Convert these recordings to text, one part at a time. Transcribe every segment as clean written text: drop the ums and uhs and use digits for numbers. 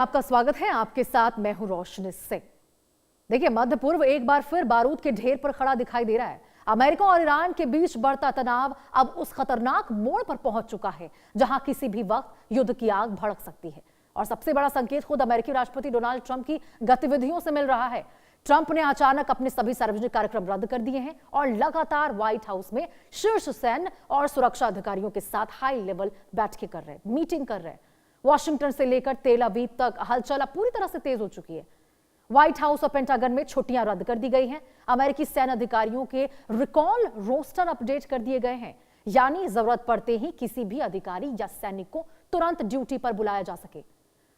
आपका स्वागत है। आपके साथ मैं हूं रोशनी सिंह। देखिए, मध्य पूर्व एक बार फिर बारूद के ढेर पर खड़ा दिखाई दे रहा है। अमेरिका और ईरान के बीच बढ़ता तनाव अब उस खतरनाक मोड़ पर पहुंच चुका है जहां किसी भी वक्त युद्ध की आग भड़क सकती है। और सबसे बड़ा संकेत खुद अमेरिकी राष्ट्रपति डोनाल्ड ट्रंप की गतिविधियों से मिल रहा है। ट्रंप ने अचानक अपने सभी सार्वजनिक कार्यक्रम रद्द कर दिए हैं और लगातार व्हाइट हाउस में शीर्ष सैन्य और सुरक्षा अधिकारियों के साथ हाई लेवल बैठकें कर रहे हैं, मीटिंग कर रहे हैं। वॉशिंगटन से लेकर तेल अवीव तक हलचल पूरी तरह से तेज हो चुकी है। व्हाइट हाउस और पेंटागन में छुट्टियां रद्द कर दी गई हैं। अमेरिकी सैन्य अधिकारियों के रिकॉल रोस्टर अपडेट कर दिए गए हैं, यानी जरूरत पड़ते ही किसी भी अधिकारी या सैनिक को तुरंत ड्यूटी पर बुलाया जा सके।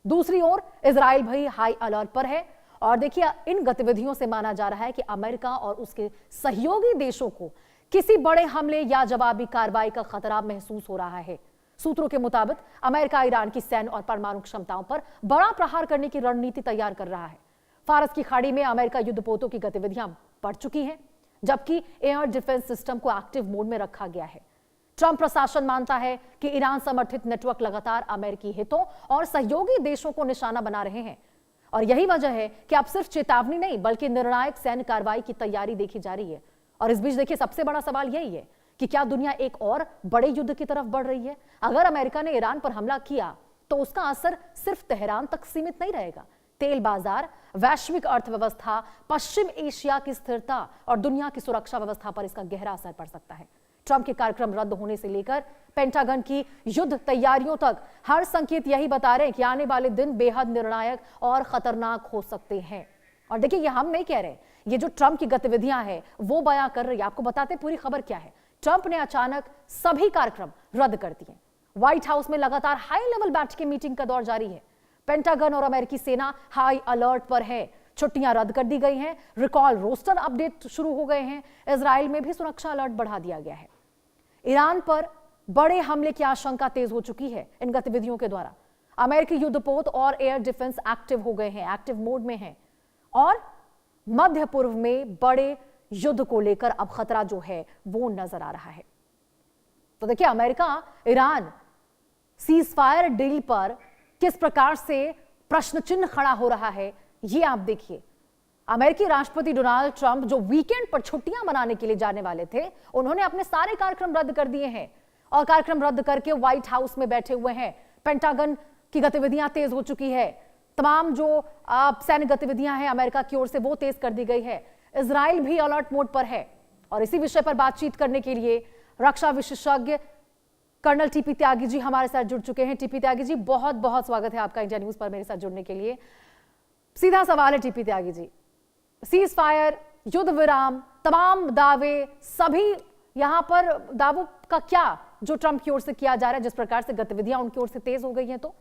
दूसरी ओर इजराइल भी हाई अलर्ट पर है और देखिए, इन गतिविधियों से माना जा रहा है कि अमेरिका और उसके सहयोगी देशों को किसी बड़े हमले या जवाबी कार्रवाई का खतरा महसूस हो रहा है। सूत्रों के मुताबिक अमेरिका ईरान की सैन्य और परमाणु क्षमताओं पर बड़ा प्रहार करने की रणनीति तैयार कर रहा है। फारस की खाड़ी में अमेरिका युद्धपोतों की गतिविधियां बढ़ चुकी हैं, जबकि एयर डिफेंस सिस्टम को एक्टिव मोड में रखा गया है। ट्रंप प्रशासन मानता है कि ईरान समर्थित नेटवर्क लगातार अमेरिकी हितों और सहयोगी देशों को निशाना बना रहे हैं और यही वजह है कि अब सिर्फ चेतावनी नहीं बल्कि निर्णायक सैन्य कार्रवाई की तैयारी देखी जा रही है। और इस बीच देखिए, सबसे बड़ा सवाल यही है कि क्या दुनिया एक और बड़े युद्ध की तरफ बढ़ रही है? अगर अमेरिका ने ईरान पर हमला किया तो उसका असर सिर्फ तेहरान तक सीमित नहीं रहेगा। तेल बाजार, वैश्विक अर्थव्यवस्था, पश्चिम एशिया की स्थिरता और दुनिया की सुरक्षा व्यवस्था पर इसका गहरा असर पड़ सकता है। ट्रंप के कार्यक्रम रद्द होने से लेकर पेंटागन की युद्ध तैयारियों तक हर संकेत यही बता रहे हैं कि आने वाले दिन बेहद निर्णायक और खतरनाक हो सकते हैं। और देखिए, ये हम नहीं कह रहे, ये जो ट्रंप की गतिविधियां हैं वो बयां कर रही है। आपको बताते पूरी खबर क्या है। ट्रंप ने अचानक सभी कार्यक्रम रद्द कर दिए। व्हाइट हाउस में लगातार हाई लेवल बैठकें मीटिंग का दौर जारी है। पेंटागन और अमेरिकी सेना हाई अलर्ट पर है। छुट्टियां रद्द कर दी गई हैं। रिकॉल रोस्टर अपडेट शुरू हो गए हैं। इजराइल में भी सुरक्षा अलर्ट बढ़ा दिया गया है। ईरान पर बड़े हमले की आशंका तेज हो चुकी है इन गतिविधियों के द्वारा। अमेरिकी युद्धपोत और एयर डिफेंस एक्टिव हो गए हैं, एक्टिव मोड में हैं और मध्य पूर्व में बड़े युद्ध को लेकर अब खतरा जो है वो नजर आ रहा है। तो देखिए, America Iran cease fire deal पर किस प्रकार से प्रश्न चिन्ह खड़ा हो रहा है, ये आप देखिए। अमेरिकी राष्ट्रपति डोनाल्ड ट्रंप जो वीकेंड पर छुट्टियां मनाने के लिए जाने वाले थे, उन्होंने अपने सारे कार्यक्रम रद्द कर दिए हैं और कार्यक्रम रद्द करके व्हाइट हाउस में बैठे हुए हैं। पेंटागन की गतिविधियां तेज हो चुकी है। तमाम जो सैन्य गतिविधियां हैं अमेरिका की ओर से वो तेज कर दी गई है। इजराइल भी अलर्ट मोड पर है और इसी विषय पर बातचीत करने के लिए रक्षा विशेषज्ञ कर्नल टीपी त्यागी जी हमारे साथ जुड़ चुके हैं। टीपी त्यागी जी, बहुत बहुत स्वागत है आपका इंडिया न्यूज पर मेरे साथ जुड़ने के लिए। सीधा सवाल है TP Tyagi ji, cease fire, युद्ध विराम, तमाम दावे, सभी यहां पर दावों का क्या जो ट्रंप की ओर से किया जा रहा है, जिस प्रकार से गतिविधियां उनकी ओर से तेज हो गई हैं? तो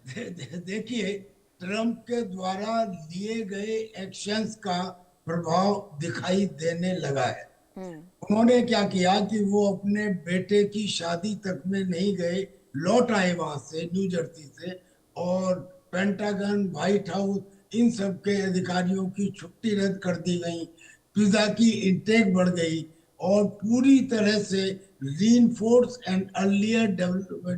देखिए, ट्रंप के द्वारा लिए गए एक्शंस का प्रभाव दिखाई देने लगा है। उन्होंने क्या किया कि वो अपने बेटे की शादी तक में नहीं गए, लौट आए वहां से, न्यू जर्सी से, और पेंटागन, व्हाइट हाउस, इन सब के अधिकारियों की छुट्टी रद्द कर दी गई, पिज्जा की इंटेक बढ़ गई और पूरी तरह से रीइंफोर्स एंड अर्लियर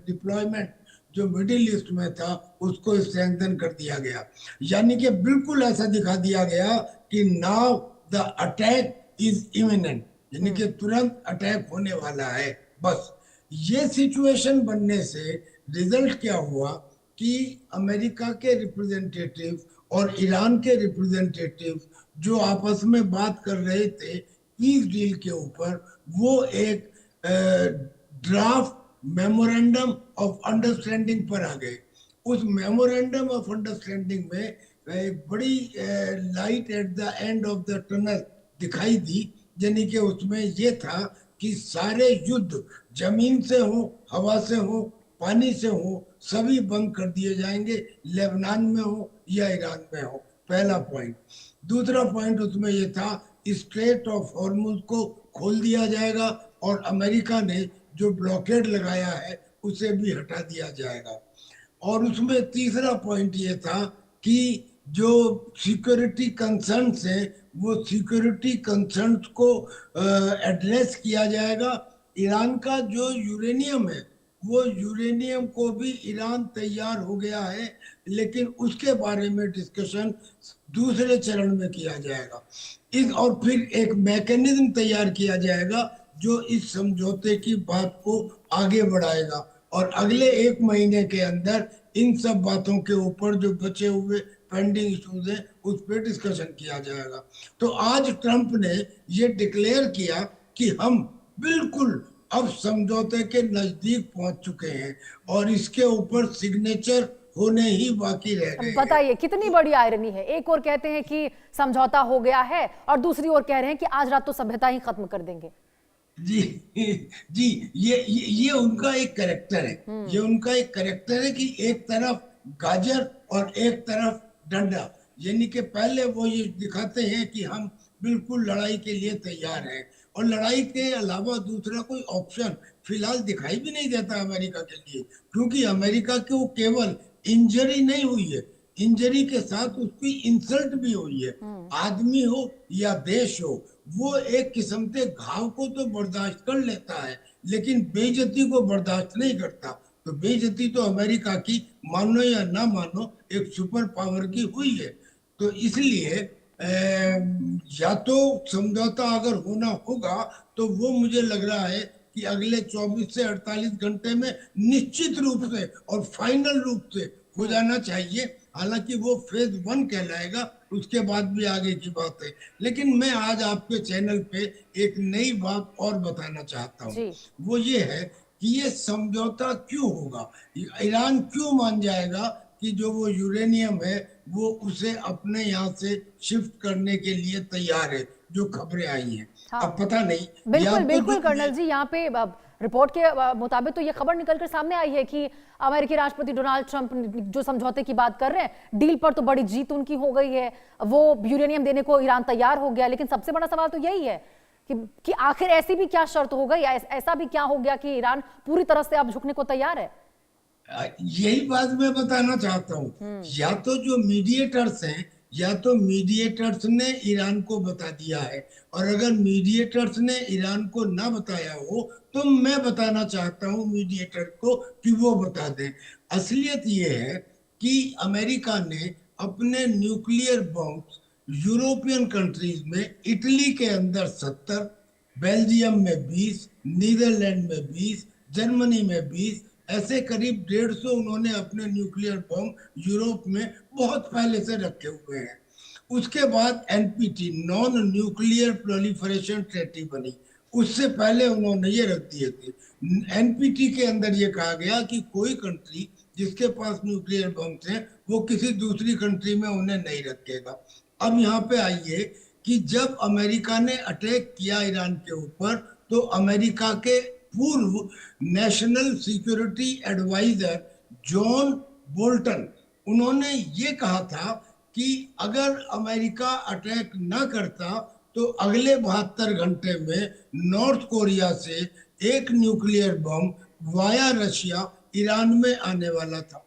डिप्लॉयमेंट जो मिडिल ईस्ट में था उसको स्ट्रेंथन कर दिया गया। यानी कि बिल्कुल ऐसा दिखा दिया गया कि now the attack is imminent, यानी कि तुरंत अटैक होने वाला है। बस ये सिचुएशन बनने से रिजल्ट क्या हुआ कि अमेरिका के रिप्रेजेंटेटिव और ईरान के रिप्रेजेंटेटिव जो आपस में बात कर रहे थे पीस डील के ऊपर, वो एक ड्राफ्ट मेमोरेंडम ऑफ अंडरस्टैंडिंग पर आ गए। उस मेमोरेंडम ऑफ अंडरस्टैंडिंग में एक बड़ी light at the end of the tunnel दिखाई दी, यानी कि उसमें ये था कि सारे युद्ध जमीन से हो, हवा से हो, पानी से हो, सभी बंद कर दिए जाएंगे, लेबनान में हो या ईरान में हो। पहला पॉइंट। दूसरा पॉइंट उसमें ये था स्ट्रेट ऑफ हॉर्मुज को खोल दिया जाएगा और अमेरिका ने जो ब्लॉकेड लगाया है उसे भी हटा दिया जाएगा। और उसमें तीसरा पॉइंट ये था कि जो सिक्योरिटी कंसर्न्स हैं वो सिक्योरिटी कंसर्न्स को एड्रेस किया जाएगा। ईरान का जो यूरेनियम है वो यूरेनियम को भी ईरान तैयार हो गया है, लेकिन उसके बारे में डिस्कशन दूसरे चरण में किया जाएगा। इस और फिर एक मैकेनिज्म तैयार किया जाएगा जो इस समझौते की बात को आगे बढ़ाएगा, और अगले 1 महीने के अंदर इन सब बातों के ऊपर जो बचे हुए पेंडिंग इश्यूज हैं उस पर डिस्कशन किया जाएगा। तो आज ट्रंप ने ये डिक्लेयर किया कि हम बिल्कुल अब समझौते के नजदीक पहुंच चुके हैं और इसके ऊपर सिग्नेचर होने ही बाकी रह गए हैं। बताइए कितनी बड़ी आयरनी है, एक और कहते हैं कि समझौता हो गया है और दूसरी ओर कह रहे हैं कि आज रात तो सभ्यता ही खत्म कर देंगे। जी जी, ये उनका एक कैरेक्टर है। ये उनका एक कैरेक्टर है कि एक तरफ गाजर और एक तरफ डंडा, यानी कि पहले वो ये दिखाते हैं कि हम बिल्कुल लड़ाई के लिए तैयार हैं, और लड़ाई के अलावा दूसरा कोई ऑप्शन फिलहाल दिखाई भी नहीं देता अमेरिका के लिए, क्योंकि अमेरिका को केवल इंजरी नहीं हुई है, इंजरी के साथ उसकी इंसल्ट भी हुई है। आदमी हो या देश हो, वो एक किस्म के घाव को तो बर्दाश्त कर लेता है, लेकिन बेइज्जती को बर्दाश्त नहीं करता। तो बेइज्जती तो अमेरिका की, मानो या ना मानो, एक सुपर पावर की हुई है। तो इसलिए या तो समझौता अगर होना होगा तो वो मुझे लग रहा है कि अगले 24 से 48 घंटे में निश्चित रूप से और फाइनल रूप से हो जाना चाहिए। हालांकि वो फेज 1 कहलाएगा, उसके बाद भी आगे की बात है। लेकिन मैं आज आपके चैनल पे एक नई बात और बताना चाहता हूँ, वो ये है कि ये समझौता क्यों होगा, ईरान क्यों मान जाएगा कि जो वो यूरेनियम है वो उसे अपने यहाँ से शिफ्ट करने के लिए तैयार है, जो खबरें आई हैं। हाँ। अब पता नहीं, बिल्कुल बिल्कुल कर्नल जी, यहाँ पे रिपोर्ट के मुताबिक तो ये खबर निकलकर सामने आई है कि अमेरिकी राष्ट्रपति डोनाल्ड ट्रंप जो समझौते की बात कर रहे हैं, डील पर तो बड़ी जीत उनकी हो गई है, वो यूरेनियम देने को ईरान तैयार हो गया। लेकिन सबसे बड़ा सवाल तो यही है कि आखिर ऐसी भी क्या शर्त हो गई, ऐसा भी क्या हो गया कि ईरान पूरी तरह से अब झुकने को तैयार है? यही बात मैं बताना चाहता हूँ। या तो जो मीडिएटर्स हैं, या तो मीडिएटर्स ने ईरान को बता दिया है, और अगर मीडिएटर्स ने ईरान को ना बताया हो तो मैं बताना चाहता हूँ मीडिएटर को कि वो बता दें। असलियत ये है कि अमेरिका ने अपने न्यूक्लियर बॉम्ब्स यूरोपियन कंट्रीज में, इटली के अंदर 70, बेल्जियम में 20, नीदरलैंड में 20, जर्मनी में 20, ऐसे करीब 150 उन्होंने अपने न्यूक्लियर बॉम्ब यूरोप में बहुत पहले से रखे हुए हैं। उसके बाद NPT, non nuclear proliferation treaty बनी, उससे पहले उन्होंने ये रख दिए थे। एनपीटी के अंदर ये कहा गया कि कोई कंट्री जिसके पास न्यूक्लियर बम्स हैं वो किसी दूसरी कंट्री में उन्हें नहीं रखेगा। अब यहाँ पे आइए कि जब अमेरिका ने अटैक किया ईरान के ऊपर, तो अमेरिका के पूर्व national security adviser John Bolton, उन्होंने ये कहा था कि अगर अमेरिका अटैक ना करता तो अगले 72 घंटे में नॉर्थ कोरिया से एक nuclear bomb via Russia Iran में आने वाला था।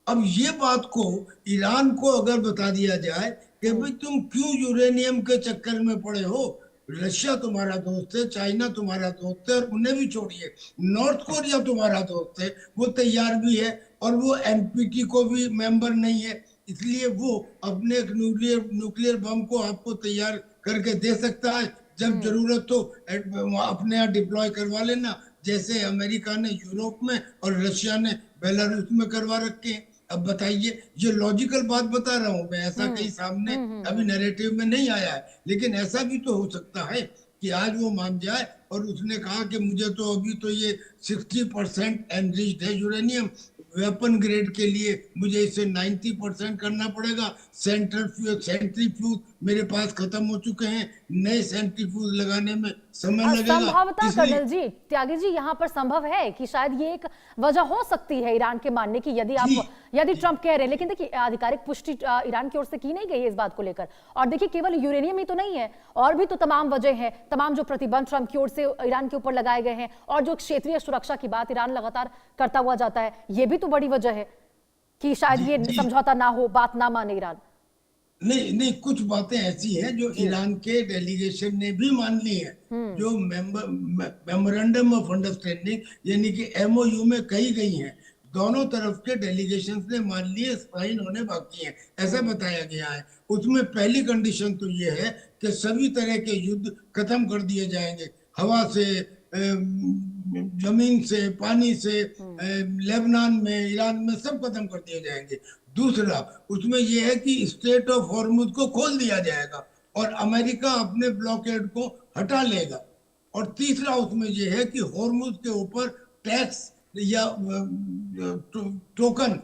अब ये बात को ईरान को अगर बता दिया जाए कि भाई तुम क्यों यूरेनियम के चक्कर में पड़े हो, रशिया तुम्हारा दोस्त है, चाइना तुम्हारा दोस्त है, और उन्हें भी छोड़िए, नॉर्थ कोरिया तुम्हारा दोस्त है, वो तैयार भी है और वो एनपीटी को भी मेंबर नहीं है, इसलिए वो अपने न्यूक्लियर बम को आपको तैयार करके दे सकता है, जब जरूरत हो अपने यहाँ डिप्लॉय करवा लेना, जैसे अमेरिका ने यूरोप में और रशिया ने बेलारूस में करवा रखे हैं। अब बताइए, ये लॉजिकल बात बता रहा हूं मैं, ऐसा कहीं सामने अभी नैरेटिव में नहीं आया है, लेकिन ऐसा भी तो हो सकता है कि आज वो मान जाए और उसने कहा कि मुझे तो अभी तो ये 60% एनरिच्ड है यूरेनियम, वेपन ग्रेड के लिए मुझे इसे 90% करना पड़ेगा, सेंट्रीफ्यूज मेरे पास खत्म हो चुके हैं, नए सेंट्रीफ्यूज लगाने में समय लगेगा। संभवतः कर्नल जी, त्यागी जी, यहाँ पर संभव है कि शायद ये एक वजह हो सकती है ईरान के मानने की, यदि ट्रंप कह रहे हैं। लेकिन देखिए, आधिकारिक पुष्टि ईरान की ओर से की नहीं गई है इस बात को लेकर। और देखिए, केवल यूरेनियम ही तो नहीं है, और भी तो तमाम वजह है, तमाम जो प्रतिबंध ट्रंप की ओर से ईरान के ऊपर लगाए गए हैं, और जो क्षेत्रीय सुरक्षा की बात ईरान लगातार करता हुआ जाता है, ये भी तो बड़ी वजह है कि शायद ये समझौता ना हो, बात ना माने ईरान। नहीं नहीं, कुछ बातें ऐसी हैं जो जी। ईरान के डेलीगेशन ने भी मान ली है, जो मेमोरेंडम ऑफ अंडरस्टैंडिंग यानी कि एमओयू में कही गई हैं, दोनों तरफ के डेलीगेशन ने मान लिए, साइन होने बाकी हैं, ऐसा बताया गया है। उसमें पहली कंडीशन तो ये है कि सभी तरह के युद्ध खत्म कर दिए जाएंगे, हवा से, जमीन से, पानी से, लेबनान में, ईरान में, सब खत्म कर दिए जाएंगे। दूसरा उसमें यह है कि स्टेट ऑफ हॉर्मुज को खोल दिया जाएगा और अमेरिका अपने ब्लॉकेड को हटा लेगा। और तीसरा उसमें यह है कि हॉर्मुज के ऊपर टैक्स या टोकन,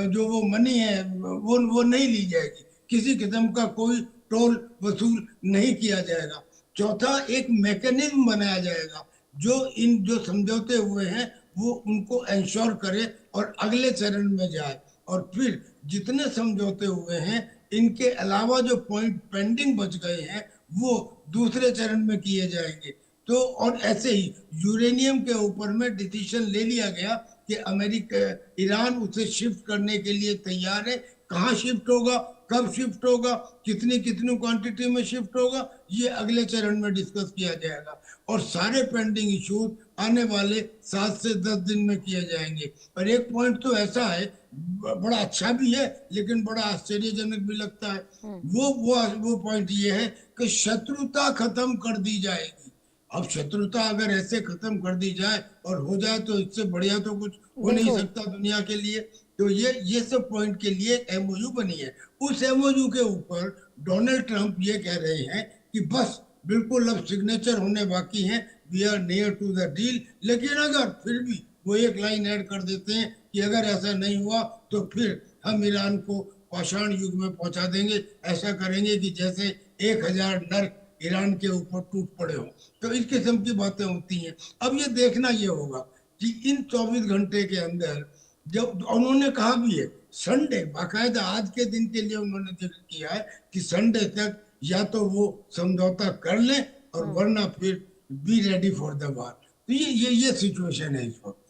जो वो मनी है, वो नहीं ली जाएगी, किसी किस्म का कोई टोल वसूल नहीं किया जाएगा। चौथा, एक मैकेनिज्म बनाया जाएगा जो इन जो समझौते हुए हैं वो उनको इंश्योर करे और अगले चरण में जाए। और फिर जितने समझौते हुए हैं इनके अलावा जो पॉइंट पेंडिंग बच गए हैं वो दूसरे चरण में किए जाएंगे। तो और ऐसे ही यूरेनियम के ऊपर में डिसीजन ले लिया गया कि अमेरिका, ईरान उसे शिफ्ट करने के लिए तैयार है। कहाँ शिफ्ट होगा, कब शिफ्ट होगा, कितनी कितनी क्वांटिटी में शिफ्ट होगा, ये अगले चरण में डिस्कस किया जाएगा। और सारे पेंडिंग इश्यूज आने वाले 7 से 10 दिन में किए जाएंगे। और एक पॉइंट तो ऐसा है, बड़ा अच्छा भी है लेकिन बड़ा आश्चर्यजनक भी लगता है। वो पॉइंट ये है कि शत्रुता खत्म कर दी जाएगी। अब शत्रुता अगर ऐसे खत्म कर दी जाए और हो जाए तो इससे बढ़िया तो कुछ हो नहीं बिल्कुल। सकता दुनिया के लिए। तो ये सब पॉइंट के लिए एमओयू बनी है। उस एमओयू के ऊपर डोनाल्ड ट्रंप ये कह रहे हैं कि बस बिल्कुल अब सिग्नेचर होने बाकी हैं, we are near to the deal. लेकिन अगर फिर भी वो एक लाइन ऐड कर देते हैं कि अगर ऐसा नहीं हुआ तो फिर हम ईरान को पाषाण युग में पहुंचा देंगे, ऐसा करेंगे कि जैसे 1000 नर्क ईरान के ऊपर टूट पड़े हो। तो इस किस्म की बातें होती हैं। अब ये देखना ये होगा कि इन 24 घंटे के अंदर, जब उन्होंने कहा भी है संडे, बाकायदा आज के दिन के लिए उन्होंने जिक्र किया है कि संडे तक या तो वो समझौता कर ले और वरना फिर be ready for the war. तो ये सिचुएशन है इस वक्त।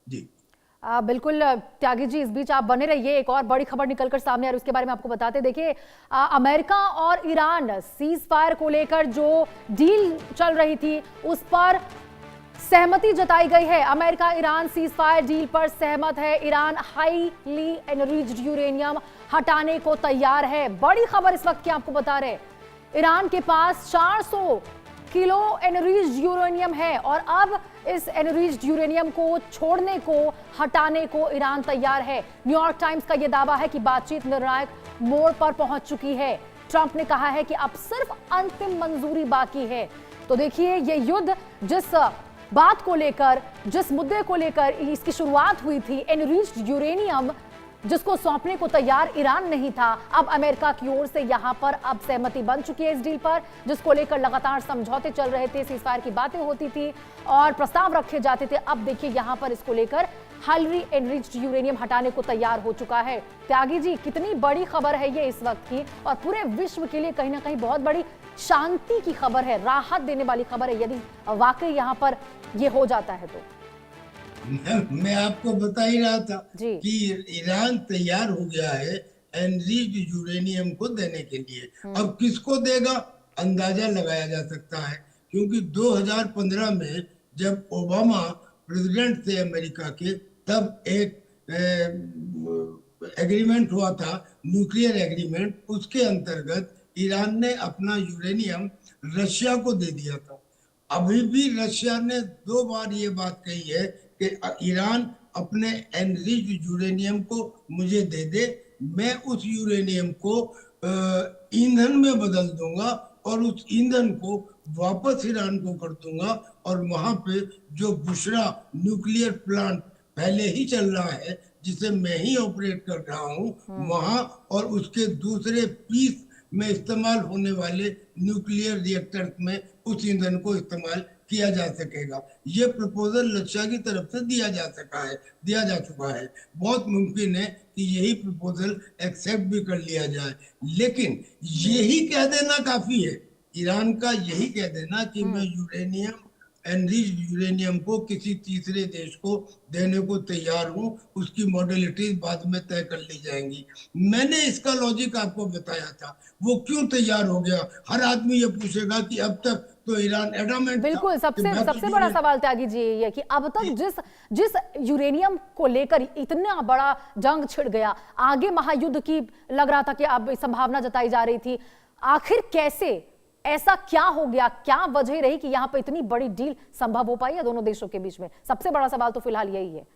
जी बिल्कुल त्यागी जी, इस बीच आप बने रहिए, एक और बड़ी खबर निकलकर सामने आ रही है उसके बारे में आपको बताते। देखिए, अमेरिका और ईरान सीज फायर को लेकर जो डील चल रही थी उस पर सहमति जताई गई है। America Iran cease fire deal पर सहमत है। ईरान हाईली एनरिच्ड यूरेनियम हटाने को तैयार है। बड़ी खबर इस वक्त की आपको बता रहे, ईरान के पास 400 किलो एनरिच्ड यूरेनियम है और अब इस एनरिच्ड यूरेनियम को छोड़ने को, हटाने को ईरान तैयार है। न्यूयॉर्क टाइम्स का यह दावा है कि बातचीत निर्णायक मोड़ पर पहुंच चुकी है। ट्रंप ने कहा है कि अब सिर्फ अंतिम मंजूरी बाकी है। तो देखिए, ये युद्ध जिस बात को लेकर, जिस मुद्दे को लेकर इसकी शुरुआत हुई थी, एनरिच्ड यूरेनियम जिसको सौंपने को तैयार ईरान नहीं था, अब अमेरिका की ओर से यहां पर अब सहमति बन चुकी है इस डील पर, जिसको लेकर लगातार समझौते चल रहे थे, सीजफायर की बातें होती थी और प्रस्ताव रखे जाते थे। अब देखिए यहां पर इसको लेकर हाईली एनरिच्ड यूरेनियम हटाने को तैयार हो चुका है। त्यागी जी, कितनी बड़ी खबर है ये इस वक्त की, और पूरे विश्व के लिए कहीं ना कहीं बहुत बड़ी शांति की खबर है, राहत देने वाली खबर है यदि वाकई यहां पर ये हो जाता है तो। मैं आपको बता ही रहा था जी। कि ईरान तैयार हो गया है एनरिच्ड यूरेनियम को देने के लिए। अब किसको देगा अंदाजा लगाया जा सकता है, क्योंकि 2015 में जब ओबामा प्रेसिडेंट थे अमेरिका के, तब एक एग्रीमेंट हुआ था, न्यूक्लियर एग्रीमेंट। उसके अंतर्गत ईरान ने अपना यूरेनियम रशिया को दे दिया था। अभी भी रशिया ने 2 बार ये बात कही है कि ईरान अपने एनरिच्ड यूरेनियम को मुझे दे दे, मैं उस यूरेनियम को ईंधन में बदल दूंगा और उस ईंधन को वापस ईरान को कर दूंगा। और वहां पे जो बुशरा न्यूक्लियर प्लांट पहले ही चल रहा है, जिसे मैं ही ऑपरेट कर रहा हूँ, वहां और उसके दूसरे पीस में इस्तेमाल होने वाले न्यूक्लियर रिएक्टर्स में उस ईंधन को इस्तेमाल किया जा सकेगा। ये प्रपोजल रशिया की तरफ से दिया जा चुका है। बहुत मुमकिन है कि यही प्रपोजल एक्सेप्ट भी कर लिया जाए। लेकिन यही कह देना काफी है, ईरान का यही कह देना कि मैं यूरेनियम एनरिच्ड यूरेनियम को किसी तीसरे देश को देने को तैयार हूं, उसकी मॉडलिटीज बाद में तय कर ली जाएंगी। मैंने इसका लॉजिक आपको बताया था, वो क्यों तैयार हो गया। हर आदमी ये पूछेगा कि अब तक तो ईरान एडमेंट था। बिल्कुल, कि सबसे मैं सबसे तो बड़ा सवाल त्यागी जी ये है कि अब तक जिस यूरेनियम को लेकर इतना बड़ा जंग छिड़ गया, आगे महायुद्ध की लग रहा था कि अब संभावना जताई जा रही थी, आखिर कैसे, ऐसा क्या हो गया, क्या वजह रही कि यहाँ पे इतनी बड़ी डील संभव हो पाई है दोनों देशों के बीच में? सबसे बड़ा सवाल तो फिलहाल यही है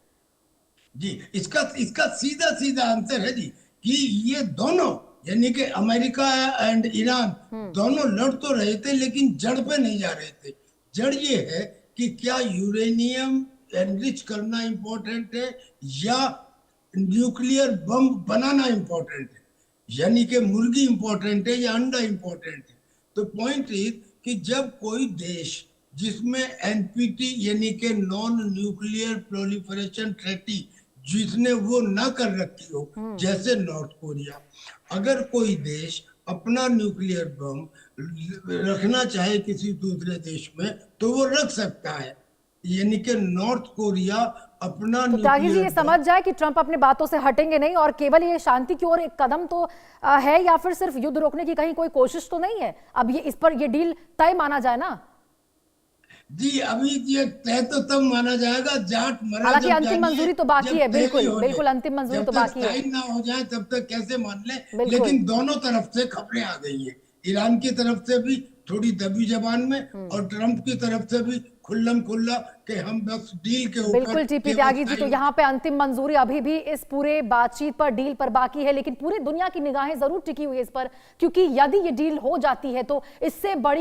जी। इसका सीधा सीधा आंसर है जी कि ये दोनों, यानी कि अमेरिका एंड ईरान दोनों लड़ तो रहे थे लेकिन जड़ पे नहीं जा रहे थे। जड़ ये है कि क्या यूरेनियम एनरिच करना इंपॉर्टेंट है या न्यूक्लियर बम बनाना इंपॉर्टेंट है, यानी कि मुर्गी इंपॉर्टेंट है या अंडा इंपॉर्टेंट है। तो पॉइंट इज कि जब कोई देश जिसमें एनपीटी यानी कि नॉन न्यूक्लियर प्रोलिफरेशन ट्रीटी जिसने वो ना कर रखी हो, जैसे नॉर्थ कोरिया, अगर कोई देश अपना न्यूक्लियर बम रखना चाहे किसी दूसरे देश में तो वो रख सकता है, यानी कि नॉर्थ कोरिया अपना तो त्यागी जी ये न्यूक्लियर समझ जाए कि ट्रंप अपने बातों से हटेंगे नहीं और केवल ये शांति की ओर एक कदम तो है, या फिर सिर्फ युद्ध रोकने की कहीं कोई कोशिश तो नहीं है? अब ये इस पर ये डील तय माना जाए ना जी। अभी ये तय तो तब माना जाएगा जाट मरा हालांकि जब अंतिम मंजूरी तो बाकी है, बिल्कुल बिल्कुल अंतिम मंजूरी तो बाकी है, साइन ना हो जाए तब तक कैसे मान ले। बिल्कुल। लेकिन दोनों तरफ से खबरें आ गई है, ईरान की तरफ से भी थोड़ी दबी जबान में और ट्रंप की तरफ से भी खुल्लम खुल्ला कि हम बस डील के ऊपर। बिल्कुल टीपी त्यागी जी, तो यहाँ पे अंतिम मंजूरी अभी भी इस पूरे बातचीत पर, डील पर बाकी है, लेकिन पूरी दुनिया की निगाहें जरूर टिकी हुई है इस पर, क्योंकि यदि ये डील हो जाती है तो इससे बड़ी